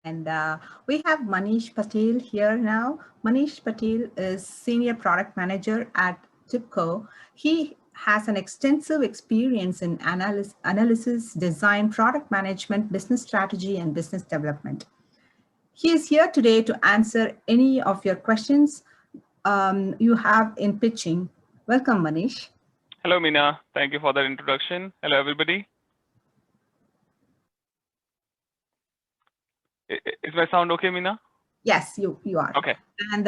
And we have Manish Patel here now. Manish Patel is Senior Product Manager at TIBCO. He has an extensive experience in analysis, design, product management, business strategy, and business development. He is here today to answer any of your questions you have in pitching. Welcome, Manish. Hello, Meena. Thank you for that introduction. Hello, everybody. Is my sound okay, Meena? Yes, you are. Okay. And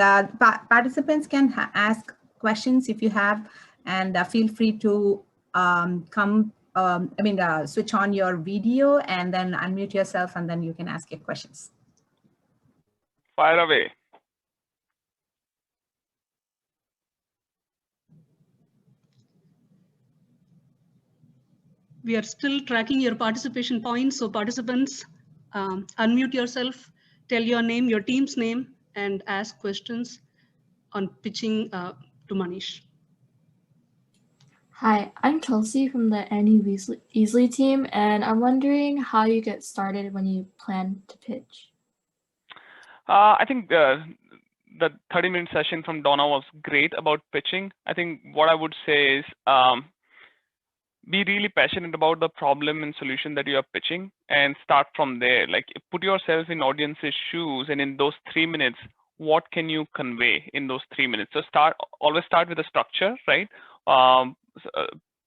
participants can ask questions if you have, and feel free to switch on your video and then unmute yourself, and then you can ask your questions. Fire away. We are still tracking your participation points. So participants, unmute yourself, tell your name, your team's name, and ask questions on pitching to Manish. Hi, I'm Chelsi from the Annie Weasley team, and I'm wondering how you get started when you plan to pitch. I think the 30-minute session from Donna was great about pitching. I think what I would say is be really passionate about the problem and solution that you are pitching and start from there. Like, put yourself in audience's shoes, and in those 3 minutes, what can you convey in those 3 minutes? So always start with a structure, right?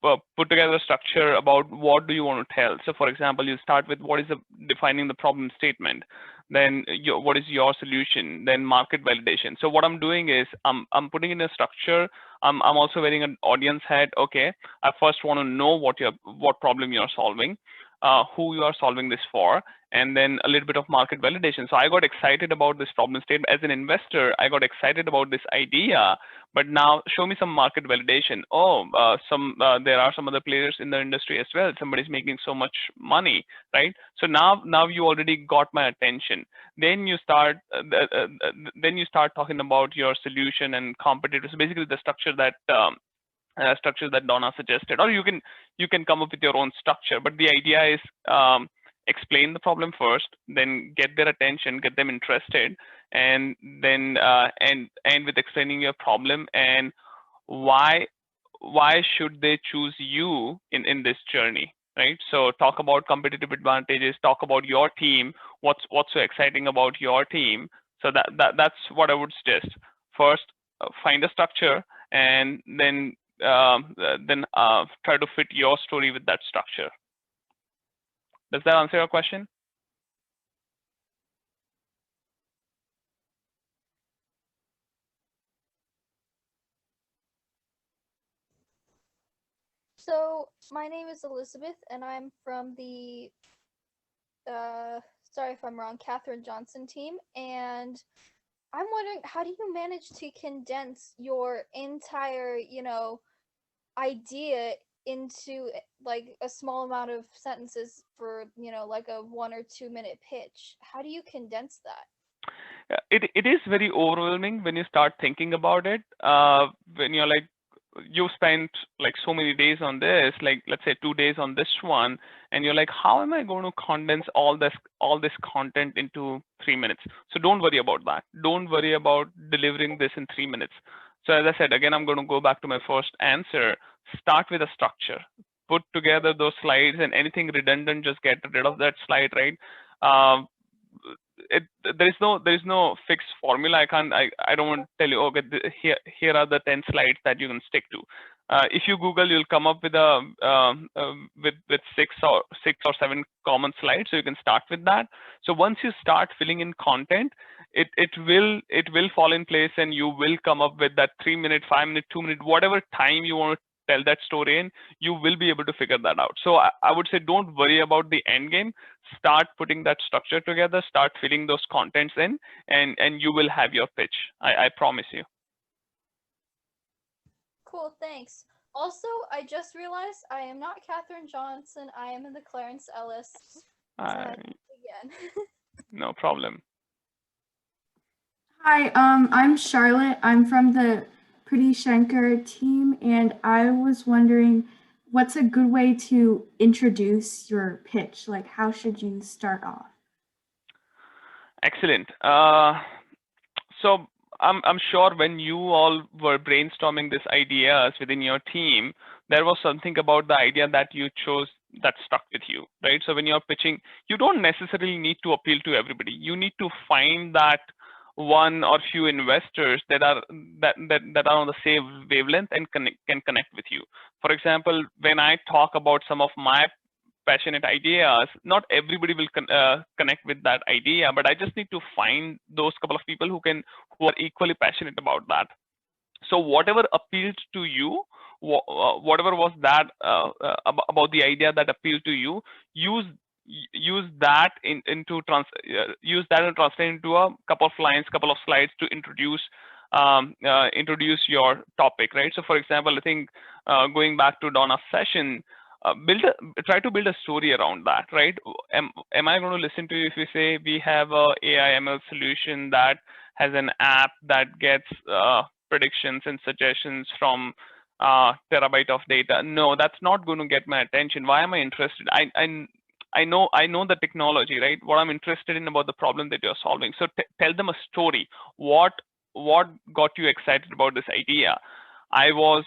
Put together a structure about what do you want to tell. So for example, you start with what is defining the problem statement, then what is your solution, then market validation. So what I'm doing is I'm putting in a structure. I'm also wearing an audience hat. Okay, I first want to know what problem you're solving, who you are solving this for, and then a little bit of market validation. So I got excited about this problem statement. As an investor, I got excited about this idea, but now show me some market validation. Oh, there are some other players in the industry as well. Somebody's making so much money, right? So now you already got my attention. Then you start talking about your solution and competitors. So basically the structure that Donna suggested, or you can come up with your own structure. But the idea is explain the problem first, then get their attention, get them interested, and then end with explaining your problem and why should they choose you in this journey, right? So talk about competitive advantages, talk about your team, what's so exciting about your team. So that's what I would suggest. First, find a structure, and then try to fit your story with that structure. Does that answer your question? So my name is Elizabeth, and I'm from the sorry if I'm wrong, Katherine Johnson team, and I'm wondering, how do you manage to condense your entire, idea into like a small amount of sentences for, like a 1 or 2 minute pitch? How do you condense that? It is very overwhelming when you start thinking about it. When you're like, you spent like so many days on this, like let's say 2 days on this one, and you're like, how am I going to condense all this content into 3 minutes? So don't worry about that. Don't worry about delivering this in 3 minutes. So as I said, again, I'm going to go back to my first answer. Start with a structure. Put together those slides, and anything redundant, just get rid of that slide, right? There is no fixed formula. I don't want to tell you, okay, here are the 10 slides that you can stick to. If you Google, you'll come up with with 6 or 7 common slides. So you can start with that. So once you start filling in content, it will fall in place, and you will come up with that 3 minute, 5 minute, 2 minute, whatever time you want to tell that story in, you will be able to figure that out. So I would say, don't worry about the end game. Start putting that structure together, start filling those contents in, and you will have your pitch. I promise you. Cool, thanks. Also, I just realized I am not Katherine Johnson. I am in the Clarence Ellis. Again. No problem. Hi, I'm Charlotte. I'm from the Pretty Shankar team, and I was wondering, what's a good way to introduce your pitch? Like, how should you start off? Excellent. So I'm sure when you all were brainstorming these ideas within your team, there was something about the idea that you chose that stuck with you, right? So when you're pitching, you don't necessarily need to appeal to everybody. You need to find that one or few investors that are on the same wavelength and can connect with you. For example, when I talk about some of my passionate ideas, not everybody will connect with that idea, but I just need to find those couple of people who are equally passionate about that. So whatever appealed to you, whatever was that about the idea that appealed to you, use that use that and translate into a couple of lines, couple of slides to introduce your topic, right? So for example, I think going back to Donna's session, try to build a story around that, right? Am I going to listen to you if you say we have a AI ML solution that has an app that gets predictions and suggestions from terabyte of data? No, that's not going to get my attention. Why am I interested? I know the technology, right? What I'm interested in about the problem that you're solving. So tell them a story. What got you excited about this idea? I was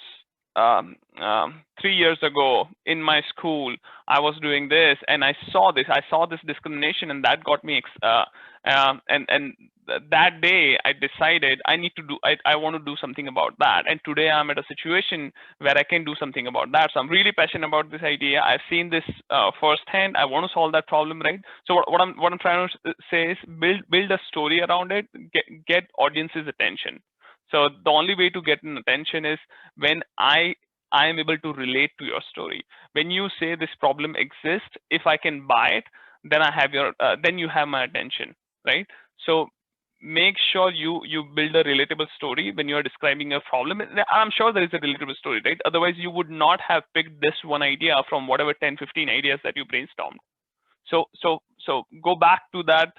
3 years ago in my school, I was doing this and I saw this discrimination, and that got me and that day I decided I want to do something about that. And today I'm at a situation where I can do something about that. So I'm really passionate about this idea. I've seen this firsthand. I want to solve that problem, right? So what I'm trying to say is build a story around it, get audience's attention. So the only way to get an attention is when I am able to relate to your story. When you say this problem exists, if I can buy it, then I have then you have my attention, right? So make sure you build a relatable story when you're describing your problem. I'm sure there is a relatable story, right? Otherwise you would not have picked this one idea from whatever 10, 15 ideas that you brainstormed. So go back to that.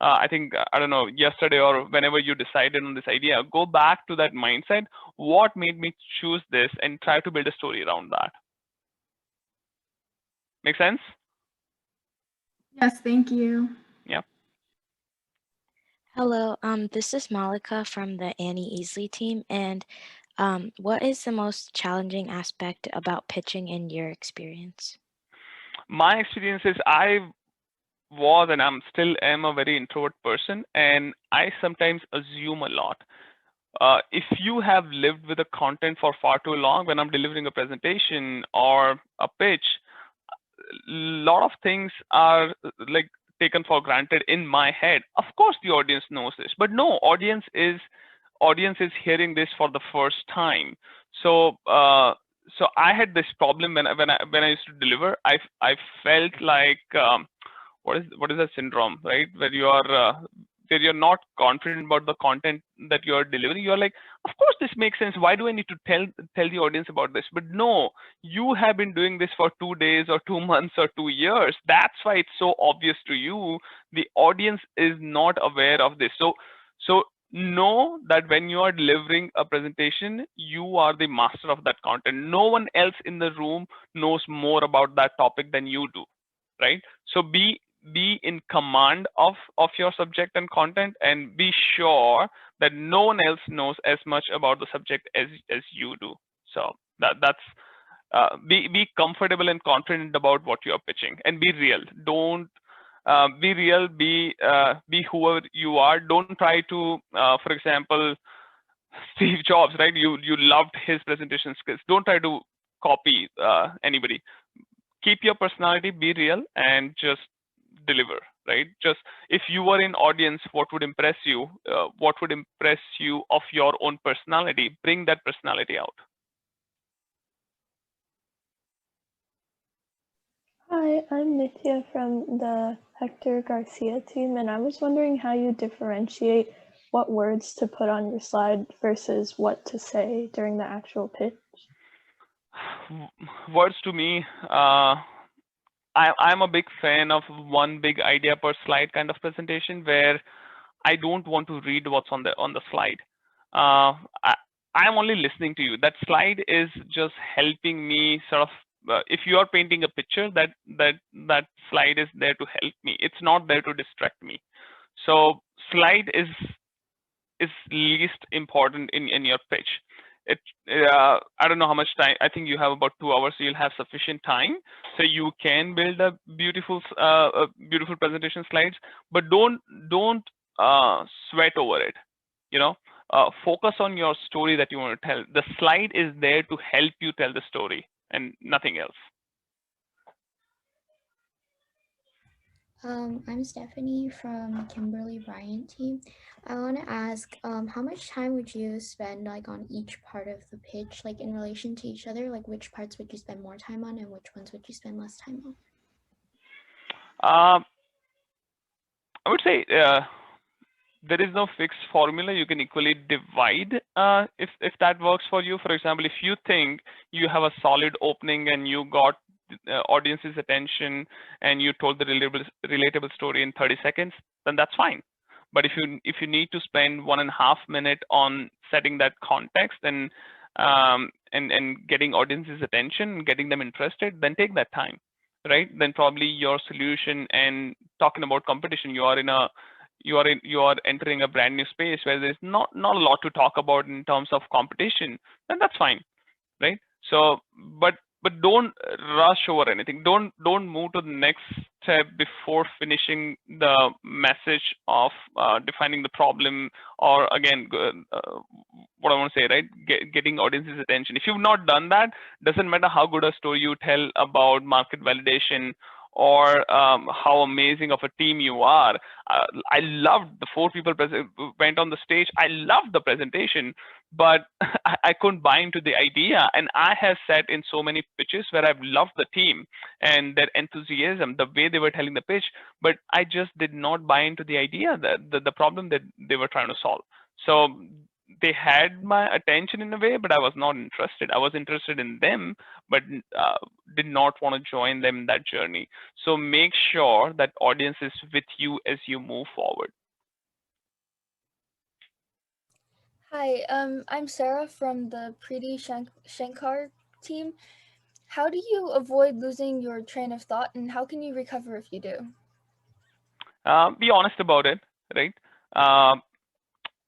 I think, I don't know, yesterday or whenever you decided on this idea, go back to that mindset. What made me choose this, and try to build a story around that. Make sense? Yes, thank you. Yeah. Hello, this is Maulika from the Annie Easley team, and what is the most challenging aspect about pitching in your experience? My experience is I was and I'm still am a very introvert person, and I sometimes assume a lot. If you have lived with the content for far too long, when I'm delivering a presentation or a pitch, a lot of things are like taken for granted in my head. Of course, the audience knows this, but no, audience is hearing this for the first time. So so I had this problem when I used to deliver. I felt like what is that syndrome, right? Where you're not confident about the content that you're delivering. You're like, of course this makes sense. Why do I need to tell the audience about this? But no, you have been doing this for 2 days or 2 months or 2 years. That's why it's so obvious to you. The audience is not aware of this. So know that when you are delivering a presentation, you are the master of that content. No one else in the room knows more about that topic than you do, right? So be in command of your subject and content, and be sure that no one else knows as much about the subject as you do. So that's be comfortable and confident about what you're pitching, and be real. Don't be real. Be whoever you are. Don't try to, for example, Steve Jobs, right? You loved his presentation skills. Don't try to copy anybody. Keep your personality, be real, and just deliver, right? Just if you were in audience, what would impress you? What would impress you of your own personality? Bring that personality out. Hi, I'm Nithya from the Hector Garcia team, and I was wondering how you differentiate what words to put on your slide versus what to say during the actual pitch. Words to me, I'm a big fan of one big idea per slide kind of presentation, where I don't want to read what's on the slide. I'm only listening to you. That slide is just helping me sort of. If you are painting a picture, that slide is there to help me. It's not there to distract me. So slide is least important in your pitch. It I don't know how much time. I think you have about 2 hours, so you'll have sufficient time, so you can build a beautiful presentation slides. But don't sweat over it. You know, focus on your story that you want to tell. The slide is there to help you tell the story and nothing else. I'm Stephanie from Kimberly Bryant team. I want to ask, how much time would you spend like on each part of the pitch, like in relation to each other? Like which parts would you spend more time on, and which ones would you spend less time on? I would say there is no fixed formula. You can equally divide if that works for you. For example, if you think you have a solid opening and you got audience's attention and you told the relatable story in 30 seconds, then that's fine. But if you need to spend 1.5 minutes on setting that context and getting audience's attention, getting them interested, then take that time, right? Then probably your solution and talking about competition, you are entering a brand new space where there's not a lot to talk about in terms of competition, then that's fine, right? So but don't rush over anything. Don't move to the next step before finishing the message of defining the problem, or again what I want to say, right? Getting audience's attention. If you've not done that, doesn't matter how good a story you tell about market validation or how amazing of a team you are. I loved the 4 people went on the stage. I loved the presentation, but I couldn't buy into the idea. And I have sat in so many pitches where I've loved the team and their enthusiasm, the way they were telling the pitch, but I just did not buy into the idea, that the problem that they were trying to solve. So they had my attention in a way, but I was not interested. I was interested in them, but did not want to join them in that journey. So make sure that audience is with you as you move forward. Hi, I'm Sarah from the Preeti Shankar team. How do you avoid losing your train of thought, and how can you recover if you do? Be honest about it, right?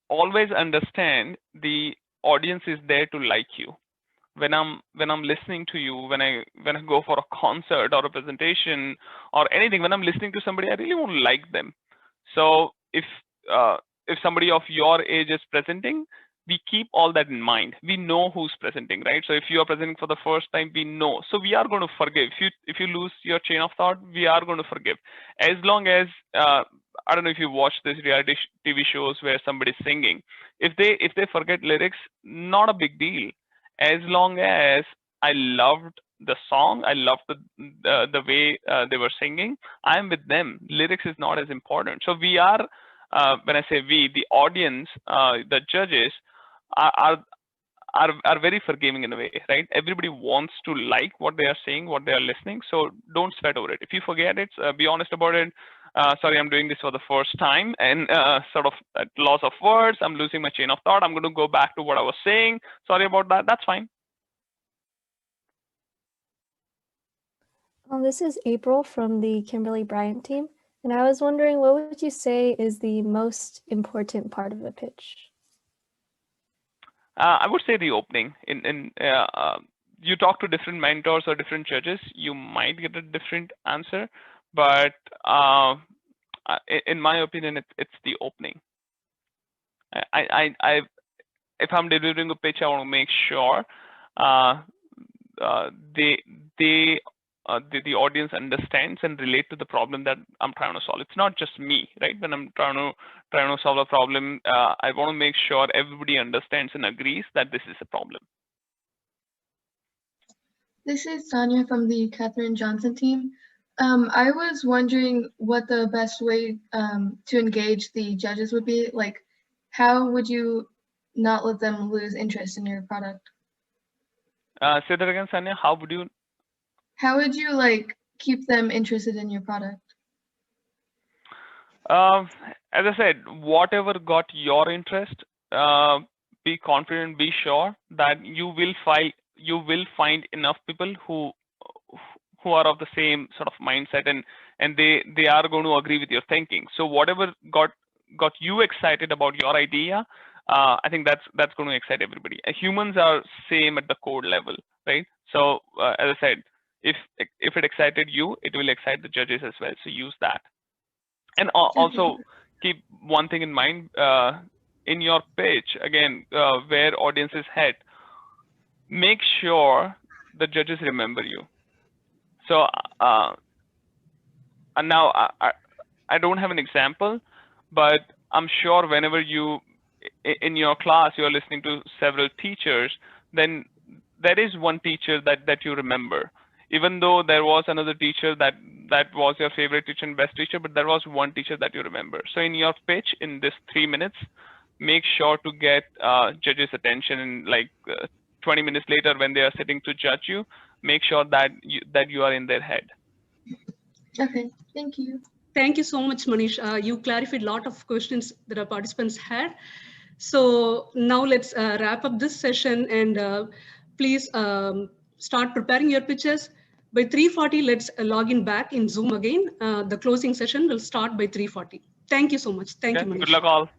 Always understand the audience is there to like you. When I'm listening to you, when I go for a concert or a presentation or anything, when I'm listening to somebody, I really want to like them. So if somebody of your age is presenting, we keep all that in mind. We know who's presenting, right? So if you are presenting for the first time, we know. So we are going to forgive. If you lose your chain of thought, we are going to forgive. As long as I don't know if you watch these reality TV shows where somebody's singing. If they forget lyrics, not a big deal. As long as I loved the song, I loved the way they were singing, I'm with them. Lyrics is not as important. So we are, when I say we, the audience, the judges are very forgiving in a way, right? Everybody wants to like what they are saying, what they are listening. So don't sweat over it. If you forget it, be honest about it. Sorry, I'm doing this for the first time, and sort of loss of words. I'm losing my chain of thought. I'm going to go back to what I was saying. Sorry about that. That's fine. This is April from the Kimberly Bryant team, and I was wondering, what would you say is the most important part of a pitch? I would say the opening. You talk to different mentors or different judges, you might get a different answer, but in my opinion, it's the opening. If I'm delivering a pitch, I want to make sure the audience understands and relate to the problem that I'm trying to solve. It's not just me, right? When I'm trying to solve a problem, I want to make sure everybody understands and agrees that this is a problem. This is Sonia from the Katherine Johnson team. I was wondering what the best way to engage the judges would be. Like, how would you not let them lose interest in your product? Say that again, Sonia. How would you like keep them interested in your product? As I said, whatever got your interest, be confident, be sure that you will find enough people who are of the same sort of mindset and they are going to agree with your thinking. So whatever got you excited about your idea, I think that's going to excite everybody. Humans are same at the core level, right? So as I said, if it excited you, it will excite the judges as well. So use that. And also keep one thing in mind, in your pitch, again, where audiences head, make sure the judges remember you. So and now I don't have an example, but I'm sure whenever you in your class you're listening to several teachers, then there is one teacher that you remember, even though there was another teacher that was your favorite teacher and best teacher, but there was one teacher that you remember. So in your pitch, in this 3 minutes, make sure to get judges' attention, and like 20 minutes later when they are sitting to judge you, make sure that you are in their head. Okay, thank you. Thank you so much, Manish. You clarified a lot of questions that our participants had. So now let's wrap up this session, and please start preparing your pitches. By 3:40, let's log in back in Zoom again. The closing session will start by 3:40. Thank you so much. Thank you, Manish. Good luck all.